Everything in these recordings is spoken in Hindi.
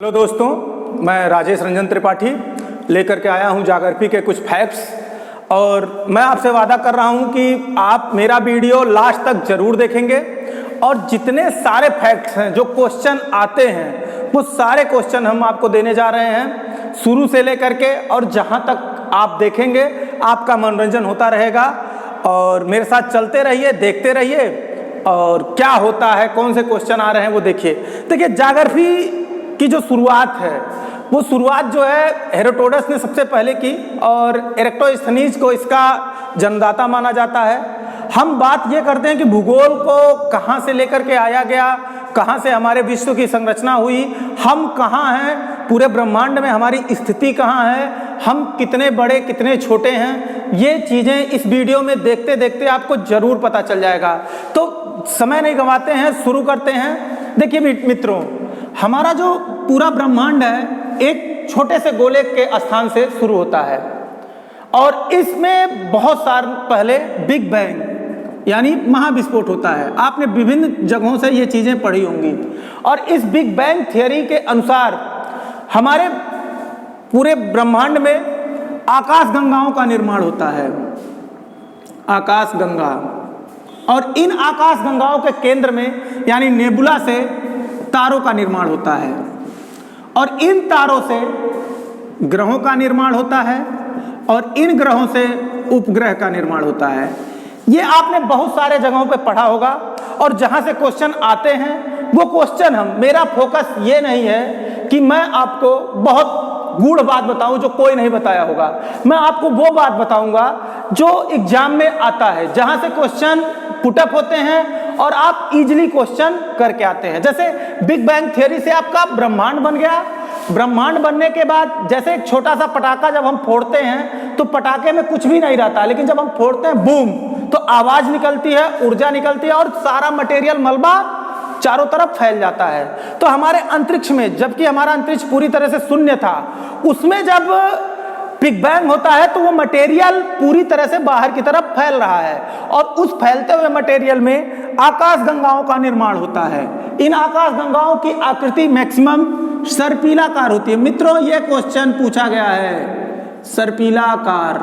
हेलो दोस्तों, मैं राजेश रंजन त्रिपाठी लेकर के आया हूं ज्योग्राफी के कुछ फैक्ट्स। और मैं आपसे वादा कर रहा हूं कि आप मेरा वीडियो लास्ट तक जरूर देखेंगे और जितने सारे फैक्ट्स हैं, जो क्वेश्चन आते हैं, वो सारे क्वेश्चन हम आपको देने जा रहे हैं शुरू से लेकर के। और जहां तक आप देखेंगे आपका मनोरंजन होता रहेगा। और मेरे साथ चलते रहिए, देखते रहिए और क्या होता है, कौन से क्वेश्चन आ रहे हैं वो देखिए। देखिए, ज्योग्राफी की जो शुरुआत है, वो शुरुआत जो है हेरोडोटस ने सबसे पहले की और इरेक्टोस्थनीज को इसका जन्मदाता माना जाता है। हम बात ये करते हैं कि भूगोल को कहाँ से लेकर के आया गया, कहाँ से हमारे विश्व की संरचना हुई, हम कहाँ हैं पूरे ब्रह्मांड में, हमारी स्थिति कहाँ है, हम कितने बड़े कितने छोटे हैं, ये चीज़ें इस वीडियो में देखते देखते आपको जरूर पता चल जाएगा। तो समय नहीं गंवाते हैं, शुरू करते हैं। देखिए मित्रों, हमारा जो पूरा ब्रह्मांड है एक छोटे से गोले के स्थान से शुरू होता है और इसमें बहुत साल पहले बिग बैंग यानी महाविस्फोट होता है। आपने विभिन्न जगहों से ये चीज़ें पढ़ी होंगी। और इस बिग बैंग थियरी के अनुसार हमारे पूरे ब्रह्मांड में आकाश गंगाओं का निर्माण होता है, आकाश गंगा। और इन आकाश गंगाओं के केंद्र में यानी नेबुला से तारों का निर्माण होता है और इन तारों से ग्रहों का निर्माण होता है और इन ग्रहों से उपग्रह का निर्माण होता है। ये आपने बहुत सारे जगहों पे पढ़ा होगा। और जहां से क्वेश्चन आते हैं वो क्वेश्चन मेरा फोकस ये नहीं है कि मैं आपको बहुत गूढ़ बात बताऊं जो कोई नहीं बताया होगा। मैं आपको वो बात बताऊंगा जो एग्जाम में आता है, जहां से क्वेश्चन पुटअप होते हैं और आप इजीली क्वेश्चन करके आते हैं। जैसे बिग बैंग थ्योरी से आपका ब्रह्मांड बन गया। ब्रह्मांड बनने के बाद जैसे एक छोटा सा पटाखा जब हम फोड़ते हैं तो पटाखे में कुछ भी नहीं रहता, लेकिन जब हम फोड़ते हैं बूम तो आवाज निकलती है, ऊर्जा निकलती है और सारा मटेरियल मलबा चारों तरफ फैल जाता है। तो हमारे अंतरिक्ष में, जबकि हमारा अंतरिक्ष पूरी तरह से शून्य था, उसमें जब बिग बैंग होता है तो वो मटेरियल पूरी तरह से बाहर की तरफ फैल रहा है और उस फैलते हुए मटेरियल में आकाश गंगाओं का निर्माण होता है। इन आकाश गंगाओं की आकृति मैक्सिमम सर्पिलाकार होती है। मित्रों, ये क्वेश्चन पूछा गया है, सर्पिलाकार।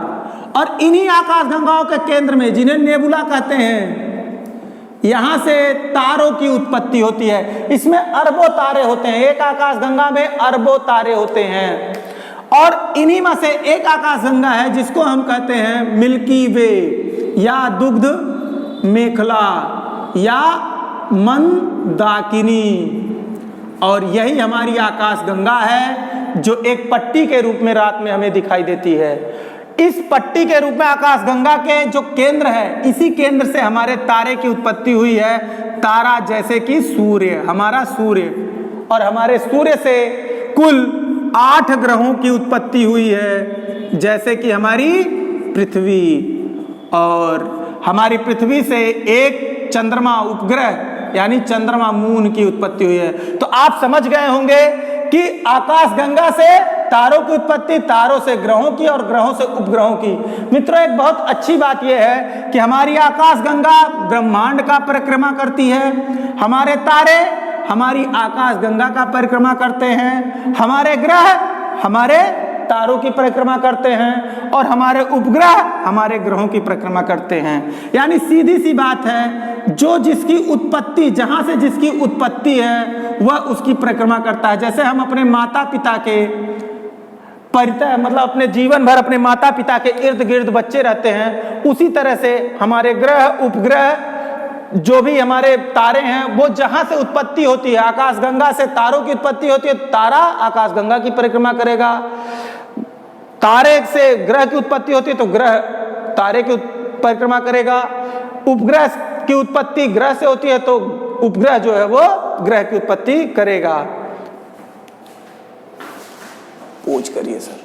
और इन्हीं आकाश गंगाओं के केंद्र में, जिन्हें नेबुला कहते हैं, यहां से तारों की उत्पत्ति होती है। इसमें अरबों तारे होते हैं, एक आकाश गंगा में अरबों तारे होते हैं। और इन्हीं में से एक आकाश गंगा है जिसको हम कहते हैं मिल्की वे या दुग्ध मेखला या मंदाकिनी। और यही हमारी आकाश गंगा है जो एक पट्टी के रूप में रात में हमें दिखाई देती है। इस पट्टी के रूप में आकाश गंगा के जो केंद्र है, इसी केंद्र से हमारे तारे की उत्पत्ति हुई है। तारा जैसे कि सूर्य, हमारा सूर्य, और हमारे सूर्य से कुल 8 ग्रहों की उत्पत्ति हुई है, जैसे कि हमारी पृथ्वी। और हमारी पृथ्वी से एक चंद्रमा उपग्रह यानी चंद्रमा मून की उत्पत्ति हुई है। तो आप समझ गए होंगे कि आकाश गंगा से तारों की उत्पत्ति, तारों से ग्रहों की और ग्रहों से उपग्रहों की। मित्रों, एक बहुत अच्छी बात यह है कि हमारी आकाश गंगा ब्रह्मांड का परिक्रमा करती है, हमारे तारे हमारी आकाश गंगा का परिक्रमा करते हैं, हमारे ग्रह हमारे तारों की परिक्रमा करते हैं और हमारे उपग्रह हमारे ग्रहों की परिक्रमा करते हैं। यानी सीधी सी बात है, जो जिसकी उत्पत्ति, जहां से जिसकी उत्पत्ति है वह उसकी परिक्रमा करता है। जैसे हम अपने माता पिता के परितः, मतलब अपने जीवन भर अपने माता पिता के इर्द गिर्द बच्चे रहते हैं, उसी तरह से हमारे ग्रह उपग्रह जो भी हमारे तारे हैं, वो जहां से उत्पत्ति होती है, आकाश गंगा से तारों की उत्पत्ति होती है, तारा आकाश गंगा की परिक्रमा करेगा। तारे से ग्रह की उत्पत्ति होती है तो ग्रह तारे की परिक्रमा करेगा। उपग्रह की उत्पत्ति ग्रह से होती है तो उपग्रह जो है वो ग्रह की उत्पत्ति करेगा। पूछ करिए सर।